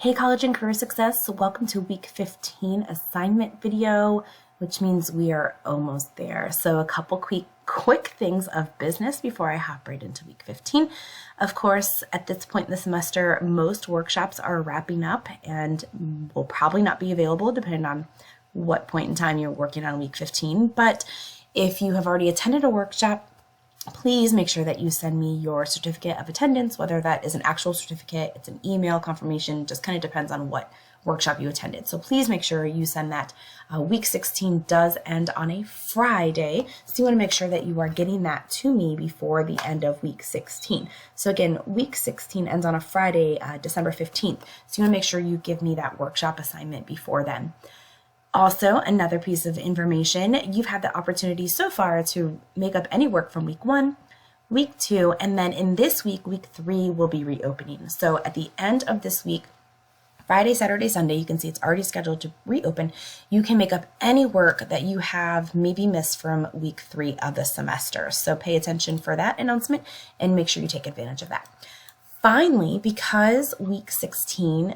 Hey college and career success, welcome to week 15 assignment video, which means we are almost there. So a couple quick things of business before I hop right into week 15. Of course, at this point in the semester, most workshops are wrapping up and will probably not be available depending on what point in time you're working on week 15. But if you have already attended a workshop, please make sure that you send me your certificate of attendance, whether that is an actual certificate, it's an email confirmation, just kind of depends on what workshop you attended. So please make sure you send that. Week 16 does end on a Friday, so you want to make sure that you are getting that to me before the end of week 16. So again, week 16 ends on a Friday, December 15th. So you want to make sure you give me that workshop assignment before then. Also, another piece of information, you've had the opportunity so far to make up any work from week 1, week 2, and then in this week, week 3 will be reopening. So at the end of this week, Friday, Saturday, Sunday, you can see it's already scheduled to reopen. You can make up any work that you have maybe missed from week 3 of the semester. So pay attention for that announcement and make sure you take advantage of that. Finally, because week 16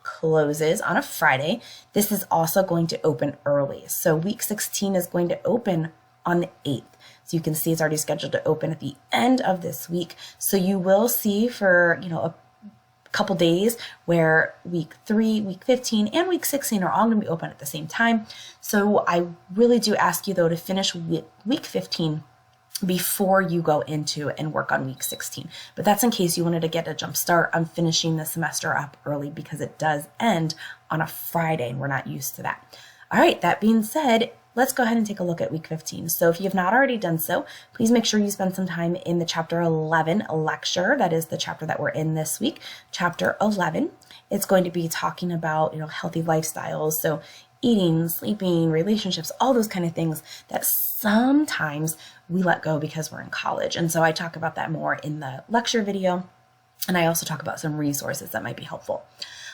closes on a Friday, this is also going to open early. So week 16 is going to open on the 8th. So you can see it's already scheduled to open at the end of this week. So you will see for, a couple days where week 3, week 15, and week 16 are all going to be open at the same time. So I really do ask you though to finish week 15 before you go into and work on week 16. But that's in case you wanted to get a jump start on finishing the semester up early because it does end on a Friday and we're not used to that. All right, that being said, let's go ahead and take a look at week 15. So if you have not already done so, please make sure you spend some time in the chapter 11 lecture. That is the chapter that we're in this week, chapter 11. It's going to be talking about, healthy lifestyles. So eating, sleeping, relationships, all those kind of things that sometimes we let go because we're in college. And so I talk about that more in the lecture video. And I also talk about some resources that might be helpful.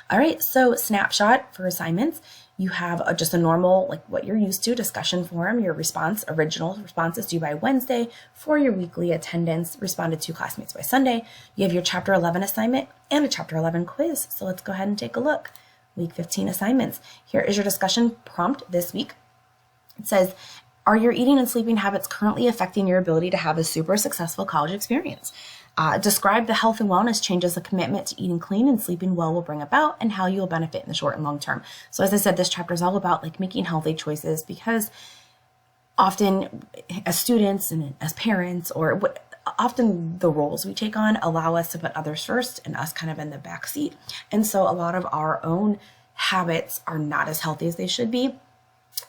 All right, so snapshot for assignments. You have just a normal, what you're used to, discussion forum, your original responses due by Wednesday for your weekly attendance, responded to classmates by Sunday. You have your chapter 11 assignment and a chapter 11 quiz. So let's go ahead and take a look. Week 15 assignments. Here is your discussion prompt this week. It says, are your eating and sleeping habits currently affecting your ability to have a super successful college experience? Describe the health and wellness changes a commitment to eating clean and sleeping well will bring about and how you will benefit in the short and long term. So as I said, this chapter is all about making healthy choices because often as students and as parents often the roles we take on allow us to put others first and us kind of in the back seat. And so a lot of our own habits are not as healthy as they should be.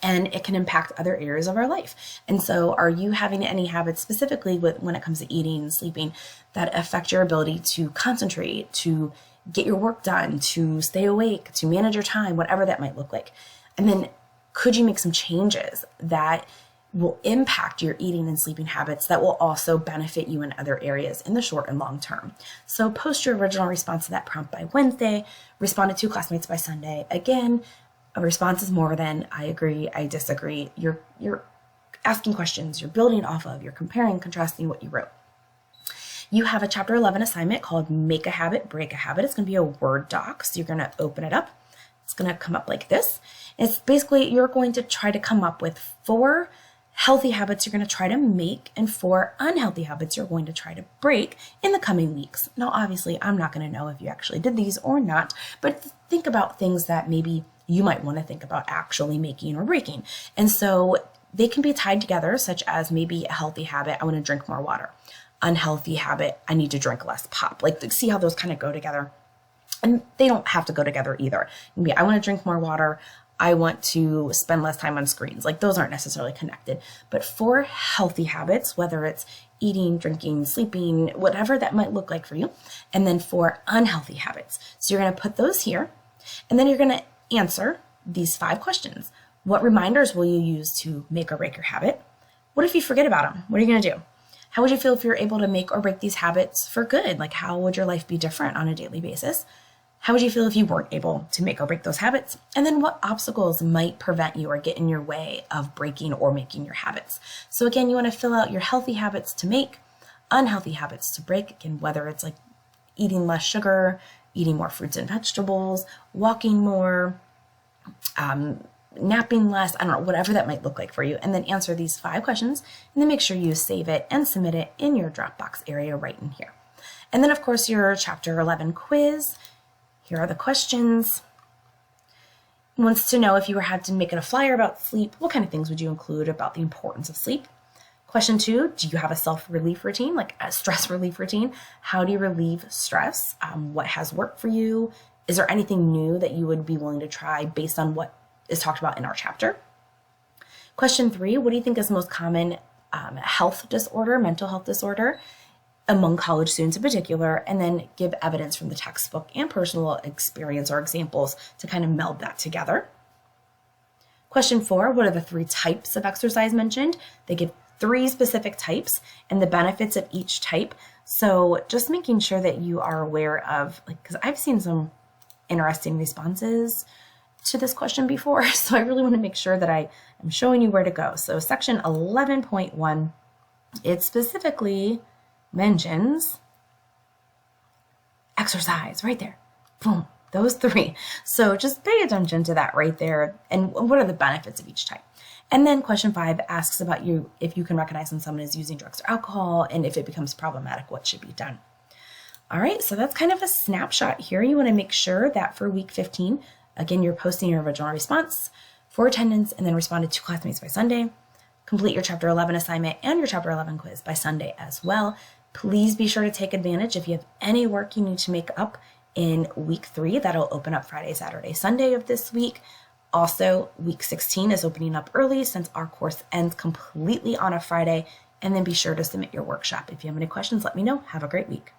And it can impact other areas of our life. And so are you having any habits specifically when it comes to eating and sleeping that affect your ability to concentrate, to get your work done, to stay awake, to manage your time, whatever that might look like? And then could you make some changes that will impact your eating and sleeping habits that will also benefit you in other areas in the short and long term? So post your original response to that prompt by Wednesday, responded to classmates by Sunday. Again, a response is more than I agree, I disagree. You're asking questions, you're building off of, you're comparing, contrasting what you wrote. You have a chapter 11 assignment called Make a Habit, Break a Habit. It's going to be a Word doc, so you're going to open it up. It's going to come up like this. It's basically, you're going to try to come up with 4 healthy habits you're going to try to make and 4 unhealthy habits you're going to try to break in the coming weeks. Now, obviously, I'm not going to know if you actually did these or not, but think about things that maybe you might want to think about actually making or breaking. And so they can be tied together, such as maybe a healthy habit, I want to drink more water. Unhealthy habit, I need to drink less pop. See how those kind of go together. And they don't have to go together either. Maybe I want to drink more water. I want to spend less time on screens. Those aren't necessarily connected. But 4 healthy habits, whether it's eating, drinking, sleeping, whatever that might look like for you, and then 4 unhealthy habits. So you're going to put those here, and then you're going to answer these 5 questions. What reminders will you use to make or break your habit? What if you forget about them? What are you going to do? How would you feel if you're able to make or break these habits for good? How would your life be different on a daily basis? How would you feel if you weren't able to make or break those habits? And then what obstacles might prevent you or get in your way of breaking or making your habits? So again, you want to fill out your healthy habits to make, unhealthy habits to break, again, whether it's eating less sugar, eating more fruits and vegetables, walking more, napping less, I don't know, whatever that might look like for you. And then answer these 5 questions, and then make sure you save it and submit it in your Dropbox area right in here. And then of course your chapter 11 quiz. Here are the questions. It wants to know if you had to make it a flyer about sleep, what kind of things would you include about the importance of sleep? Question 2, do you have a self-relief routine, like a stress relief routine? How do you relieve stress? What has worked for you? Is there anything new that you would be willing to try based on what is talked about in our chapter? Question 3, what do you think is the most common health disorder, mental health disorder among college students in particular? And then give evidence from the textbook and personal experience or examples to kind of meld that together. Question 4, what are the 3 types of exercise mentioned? They give 3 specific types and the benefits of each type. So just making sure that you are aware of, like, because I've seen some interesting responses to this question before. So I really want to make sure that I am showing you where to go. So section 11.1, it specifically mentions exercise right there. Boom, those 3. So just pay attention to that right there. And what are the benefits of each type? And then question 5 asks about you, if you can recognize when someone is using drugs or alcohol, and if it becomes problematic, what should be done? All right, so that's kind of a snapshot here. You want to make sure that for week 15, again, you're posting your original response for attendance and then respond to 2 classmates by Sunday. Complete your chapter 11 assignment and your chapter 11 quiz by Sunday as well. Please be sure to take advantage if you have any work you need to make up in week 3. That'll open up Friday, Saturday, Sunday of this week. Also, week 16 is opening up early since our course ends completely on a Friday. And then be sure to submit your workshop. If you have any questions, let me know. Have a great week.